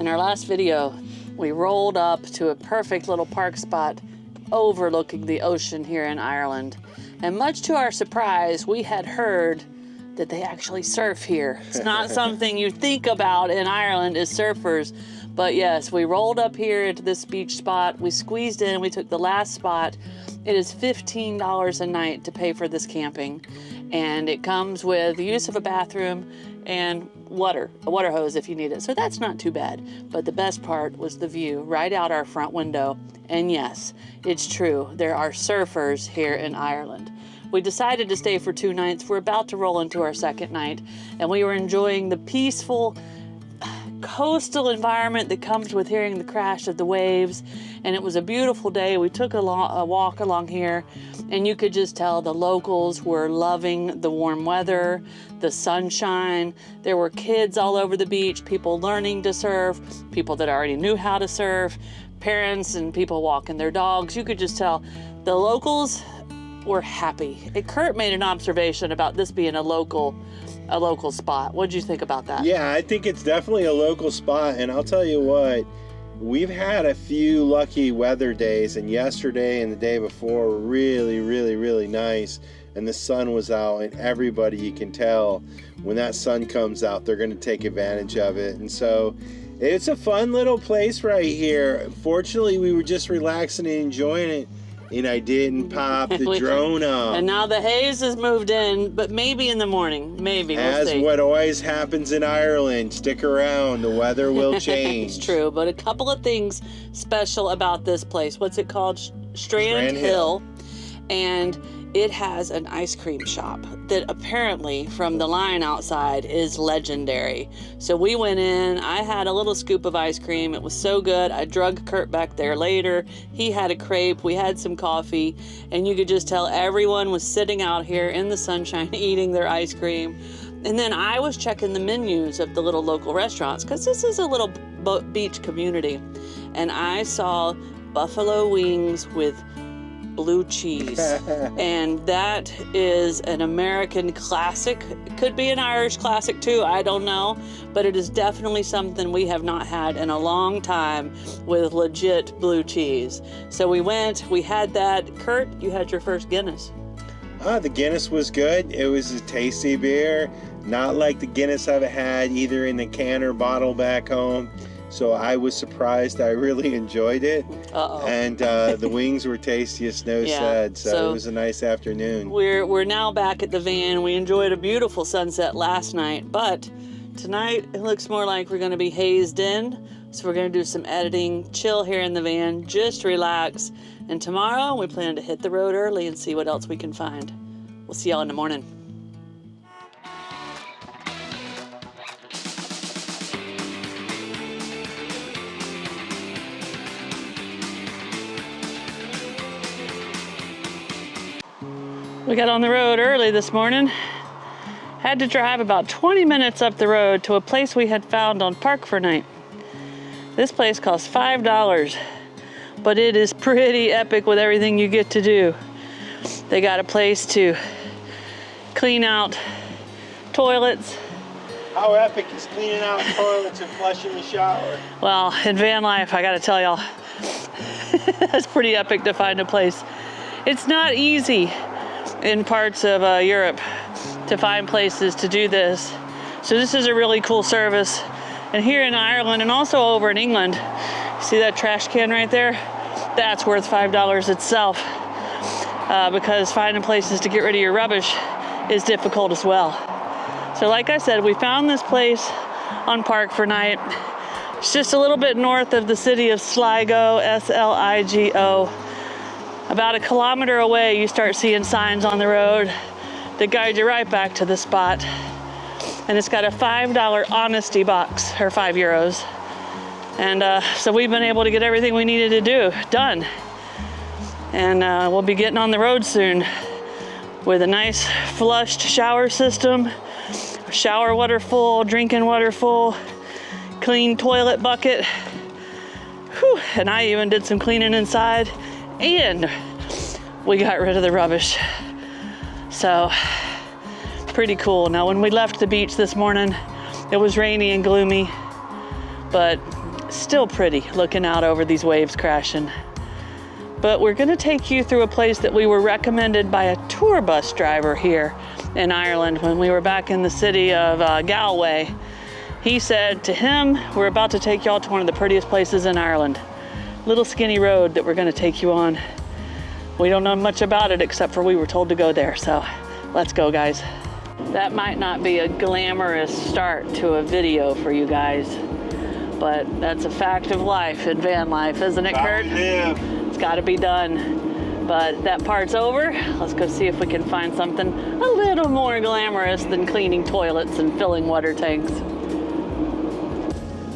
In our last video, we rolled up to a perfect little park spot overlooking the ocean here in Ireland. And much to our surprise, we had heard that they actually surf here. It's not something you think about in Ireland as surfers. But yes, we rolled up here into this beach spot. We squeezed in, we took the last spot. It is $15 a night to pay for this camping. And it comes with the use of a bathroom and a water hose if you need it. So that's not too bad. But the best part was the view right out our front window. And yes, it's true, there are surfers here in Ireland. We decided to stay for 2 nights. We're about to roll into our second night, and we were enjoying the peaceful coastal environment that comes with hearing the crash of the waves. And it was a beautiful day. We took a walk along here, and you could just tell the locals were loving the warm weather, the sunshine. There were kids all over the beach, people learning to surf, people that already knew how to surf, parents and people walking their dogs. You could just tell the locals were happy. Curt made an observation about this being a local spot. What did you think about that? Yeah, I think it's definitely a local spot, and I'll tell you what, we've had a few lucky weather days, and yesterday and the day before were really, really, really nice, and the sun was out, and everybody, you can tell when that sun comes out, they're going to take advantage of it. And so it's a fun little place right here. Fortunately, we were just relaxing and enjoying it, and I didn't pop the drone up. And now the haze has moved in, but maybe in the morning, maybe, we'll see. As what always happens in Ireland, stick around, the weather will change. It's true, but a couple of things special about this place. What's it called? Strandhill. And it has an ice cream shop that apparently, from the line outside, is legendary. So we went in, I had a little scoop of ice cream. It was so good. I drug Curt back there later. He had a crepe, we had some coffee, and you could just tell everyone was sitting out here in the sunshine eating their ice cream. And then I was checking the menus of the little local restaurants, because this is a little beach community. And I saw buffalo wings with blue cheese, and that is an American classic. It could be an Irish classic too, I don't know, but it is definitely something we have not had in a long time with legit blue cheese. So we went, we had that. Curt, you had your first Guinness. The Guinness was good. It was a tasty beer, not like the Guinness I've had either in the can or bottle back home. So I was surprised. I really enjoyed it. And the wings were tasty, as Snow said. So it was a nice afternoon. We're now back at the van. We enjoyed a beautiful sunset last night, but tonight it looks more like we're going to be hazed in. So we're going to do some editing, chill here in the van, just relax. And tomorrow we plan to hit the road early and see what else we can find. We'll see y'all in the morning. We got on the road early this morning. Had to drive about 20 minutes up the road to a place we had found on Park for night. This place costs $5, but it is pretty epic with everything you get to do. They got a place to clean out toilets. How epic is cleaning out toilets and flushing the shower? Well, in van life, I gotta tell y'all, that's pretty epic to find a place. It's not easy in parts of Europe to find places to do this. So this is a really cool service. And here in Ireland and also over in England, see that trash can right there? That's worth $5 itself, because finding places to get rid of your rubbish is difficult as well. So like I said, we found this place on Park for night. It's just a little bit north of the city of Sligo, S-L-I-G-O. About 1 kilometer away, you start seeing signs on the road that guide you right back to the spot. And it's got a $5 honesty box, or €5. And so we've been able to get everything we needed to done. And we'll be getting on the road soon with a nice flushed shower system, shower water full, drinking water full, clean toilet bucket. Whew. And I even did some cleaning inside, and we got rid of the rubbish. So pretty cool. Now when we left the beach this morning, it was rainy and gloomy, but still pretty looking out over these waves crashing. But we're gonna take you through a place that we were recommended by a tour bus driver here in Ireland when we were back in the city of Galway. He said to him, we're about to take y'all to one of the prettiest places in Ireland. Little skinny road that we're gonna take you on. We don't know much about it except for we were told to go there, so let's go, guys. That might not be a glamorous start to a video for you guys, but that's a fact of life in van life, isn't it, Kurt? It's gotta be done. But that part's over. Let's go see if we can find something a little more glamorous than cleaning toilets and filling water tanks.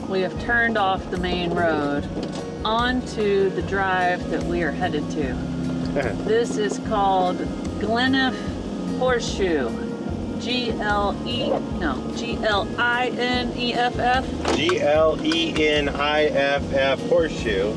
We have turned off the main road onto the drive that we are headed to. This is called Glenniff Horseshoe. G-L-I-N-E-F-F. G-L-E-N-I-F-F Horseshoe.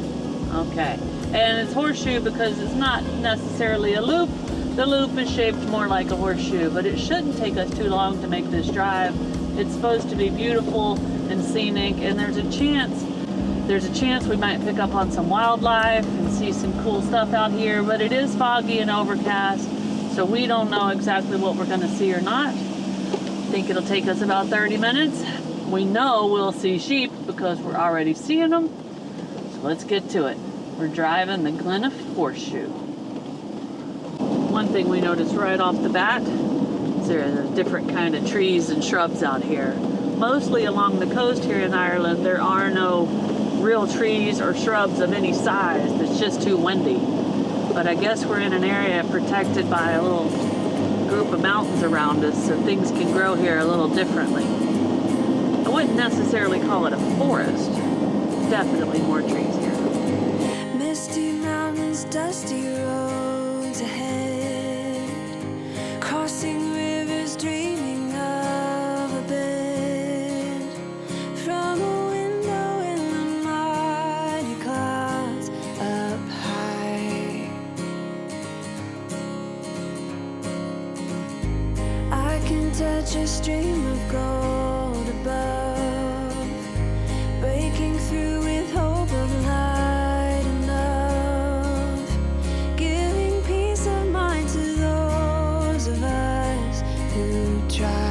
Okay. And it's horseshoe because it's not necessarily a loop. The loop is shaped more like a horseshoe, but it shouldn't take us too long to make this drive. It's supposed to be beautiful and scenic, and there's a chance we might pick up on some wildlife and see some cool stuff out here, but it is foggy and overcast, so we don't know exactly what we're gonna see or not. I think it'll take us about 30 minutes. We know we'll see sheep because we're already seeing them, so let's get to it. We're driving the Glenniff Horseshoe. One thing we noticed right off the bat is there are different kind of trees and shrubs out here. Mostly along the coast here in Ireland, there are no real trees or shrubs of any size. It's just too windy. But I guess we're in an area protected by a little group of mountains around us, so things can grow here a little differently. I wouldn't necessarily call it a forest. Definitely more trees here. Misty mountains, dusty roads ahead, crossing rivers, dreaming of a bed from a window in the mighty clouds up high. I can touch a stream of gold above, breaking through with hope of light enough, giving peace of mind to those of us who try.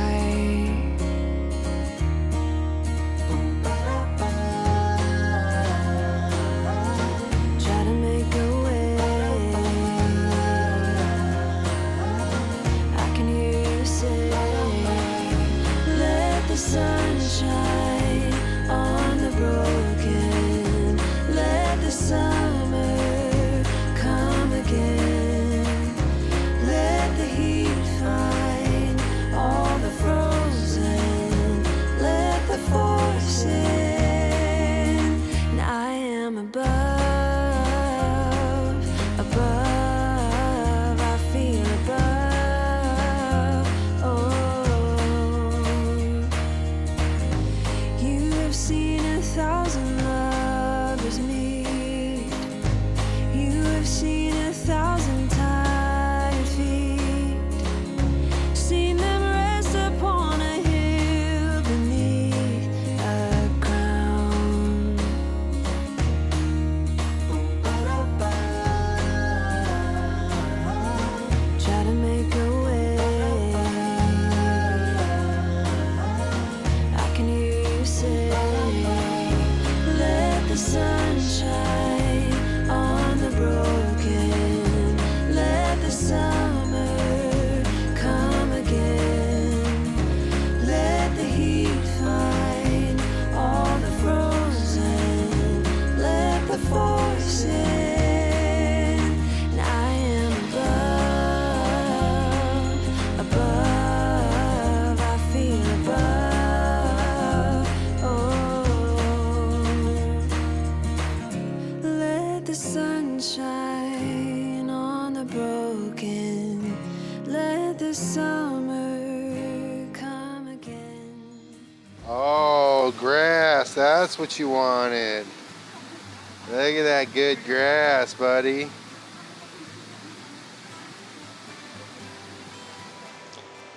Try to make a way. I can hear you say, let the sun shine on the broken, let the summer come again, let the heat find all the frozen, let the force in, and I am above, I feel above, oh. You have seen 1,000 lovers meet. You have seen 1,000 tired feet. Seen them rest upon a hill beneath a crown. Try to make a way. I can hear you say, let the sun shine on the broken, let the summer come again, let the heat find all the frozen, let the force in, and I am above, I feel above, oh. Let the sun shine on the broken, let the summer come again. Oh, grass. That's what you wanted. Look at that good grass, buddy.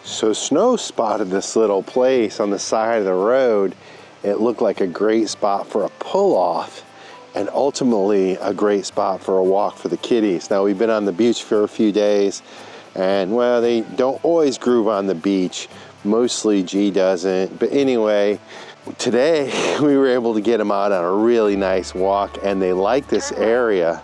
So Snow spotted this little place on the side of the road, it looked like a great spot for a pull-off, and ultimately a great spot for a walk for the kiddies. Now, we've been on the beach for a few days, and well, they don't always groove on the beach. Mostly G doesn't. But anyway, today we were able to get them out on a really nice walk, and they like this area.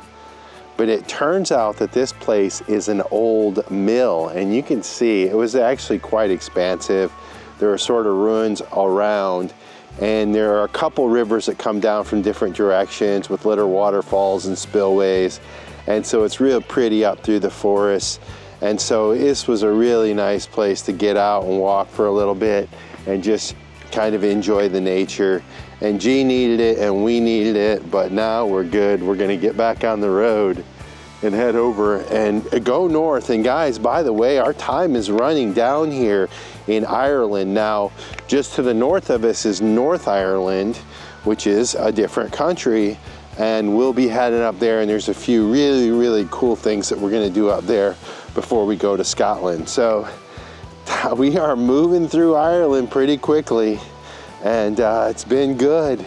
But it turns out that this place is an old mill, and you can see it was actually quite expansive. There are sort of ruins around, and there are a couple rivers that come down from different directions with little waterfalls and spillways. And so it's real pretty up through the forest. And so this was a really nice place to get out and walk for a little bit and just kind of enjoy the nature. And G needed it and we needed it, but now we're good. We're gonna get back on the road and head over and go north. And guys, by the way, our time is running down here in Ireland. Now, just to the north of us is North Ireland, which is a different country. And we'll be heading up there, and there's a few really, really cool things that we're gonna do up there before we go to Scotland. So we are moving through Ireland pretty quickly, and it's been good,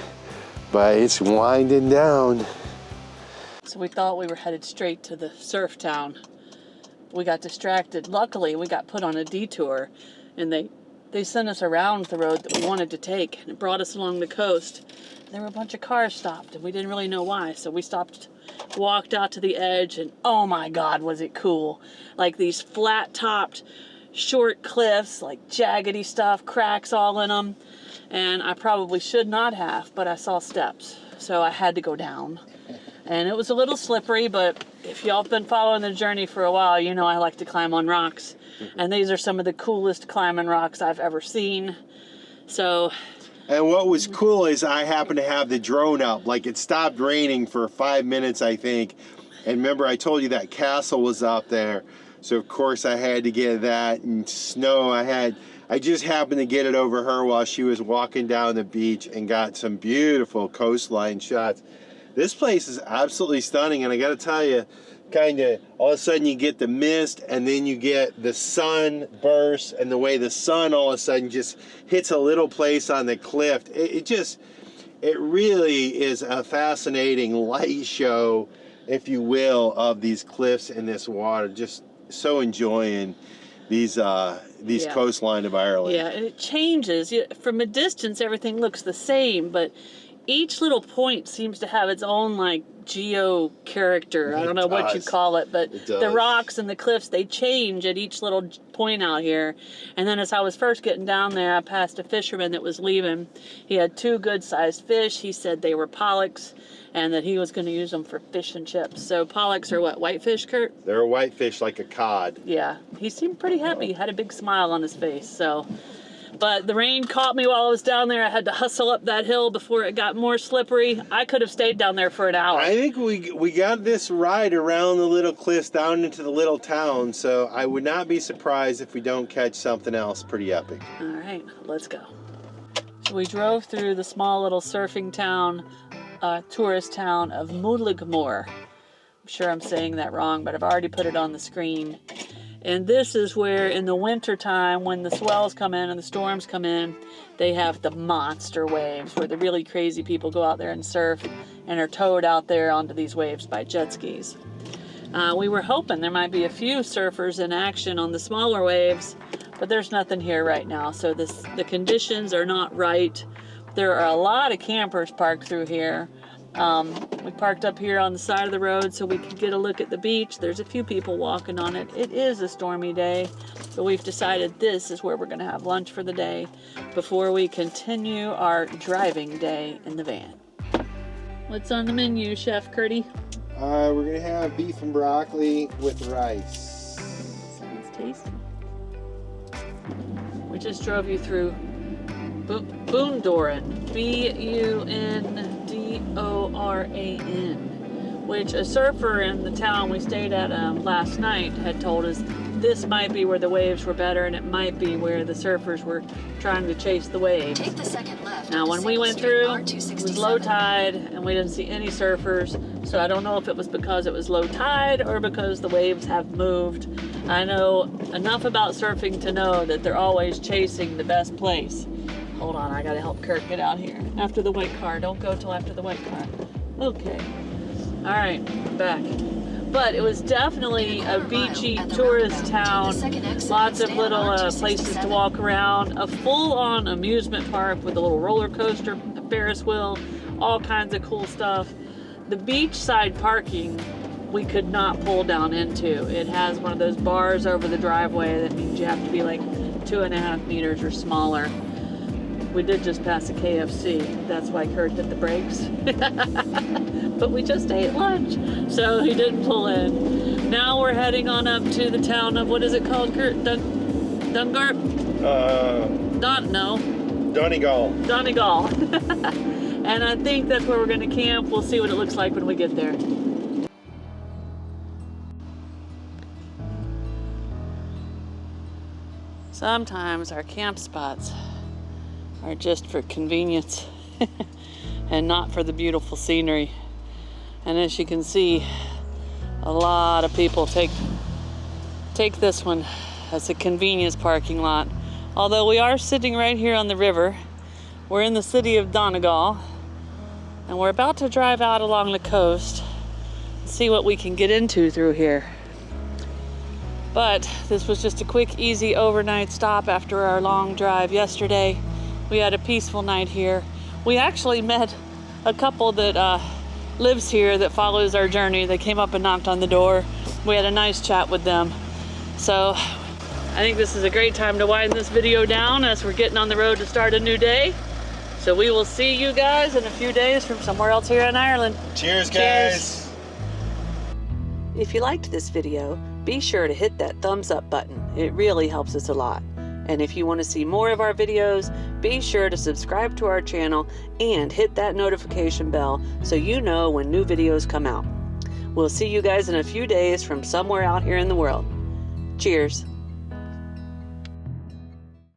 but it's winding down. So we thought we were headed straight to the surf town. We got distracted. Luckily, we got put on a detour, and they sent us around the road that we wanted to take, and it brought us along the coast. There were a bunch of cars stopped, and we didn't really know why. So we stopped, walked out to the edge, and oh my God, was it cool. Like these flat-topped, short cliffs, like jaggedy stuff, cracks all in them. And I probably should not have, but I saw steps. So I had to go down. And it was a little slippery, but if y'all have been following the journey for a while, you know I like to climb on rocks. And these are some of the coolest climbing rocks I've ever seen. So... And what was cool is I happened to have the drone up. Like, it stopped raining for 5 minutes, I think. And remember, I told you that castle was up there. So, of course, I had to get that. And Snow, I just happened to get it over her while she was walking down the beach and got some beautiful coastline shots. This place is absolutely stunning. And I got to tell you, kind of all of a sudden you get the mist, and then you get the sun burst, and the way the sun all of a sudden just hits a little place on the cliff. It really is a fascinating light show, if you will, of these cliffs and this water. Just so enjoying these coastline of Ireland. Yeah, and it changes. From a distance, everything looks the same, but each little point seems to have its own, like, geo character. I don't know what you call it, but the rocks and the cliffs, they change at each little point out here. And then as I was first getting down there, I passed a fisherman that was leaving. He had 2 good-sized fish. He said they were pollocks and that he was going to use them for fish and chips. So pollocks are what, whitefish, Kurt? They're a whitefish, like a cod. Yeah, he seemed pretty happy. He had a big smile on his face, so... But the rain caught me while I was down there. I had to hustle up that hill before it got more slippery. I could have stayed down there for an hour. I think we got this ride around the little cliffs down into the little town, so I would not be surprised if we don't catch something else pretty epic. All right, let's go. So we drove through the small little surfing town, tourist town of Mullaghmore. I'm sure I'm saying that wrong, but I've already put it on the screen. And this is where, in the winter time, when the swells come in and the storms come in, they have the monster waves where the really crazy people go out there and surf and are towed out there onto these waves by jet skis. We were hoping there might be a few surfers in action on the smaller waves, but there's nothing here right now. So the conditions are not right. There are a lot of campers parked through here. We parked up here on the side of the road so we could get a look at the beach. There's a few people walking on it. It is a stormy day, but we've decided this is where we're going to have lunch for the day before we continue our driving day in the van. What's on the menu, Chef Curdy? We're going to have beef and broccoli with rice. Sounds tasty. We just drove you through Bundoran, B-U-N-D-O-R-A-N, which a surfer in the town we stayed at last night had told us this might be where the waves were better, and it might be where the surfers were trying to chase the waves. Take the second left. Now, when we went through, it was low tide, and we didn't see any surfers, so I don't know if it was because it was low tide or because the waves have moved. I know enough about surfing to know that they're always chasing the best place. Hold on, I gotta help Kurt get out here. After the white car. Don't go till after the white car. Okay. All right, back. But it was definitely a beachy tourist town. Lots of little places to walk around. A full-on amusement park with a little roller coaster, a Ferris wheel, all kinds of cool stuff. The beachside parking we could not pull down into. It has one of those bars over the driveway that means you have to be like 2.5 meters or smaller. We did just pass a KFC. That's why Kurt hit the brakes. But we just ate lunch, so he didn't pull in. Now we're heading on up to the town of, what is it called, Kurt? Dungarp? Donegal. Donegal. And I think that's where we're going to camp. We'll see what it looks like when we get there. Sometimes our camp spots are just for convenience and not for the beautiful scenery. And as you can see, a lot of people take this one as a convenience parking lot. Although we are sitting right here on the river. We're in the city of Donegal, and we're about to drive out along the coast and see what we can get into through here. But this was just a quick, easy overnight stop after our long drive yesterday. We had a peaceful night here. We actually met a couple that lives here that follows our journey. They came up and knocked on the door. We had a nice chat with them. So I think this is a great time to wind this video down as we're getting on the road to start a new day. So we will see you guys in a few days from somewhere else here in Ireland. Cheers, guys. Cheers. If you liked this video, be sure to hit that thumbs up button. It really helps us a lot. And if you want to see more of our videos, be sure to subscribe to our channel and hit that notification bell so you know when new videos come out. We'll see you guys in a few days from somewhere out here in the world. Cheers.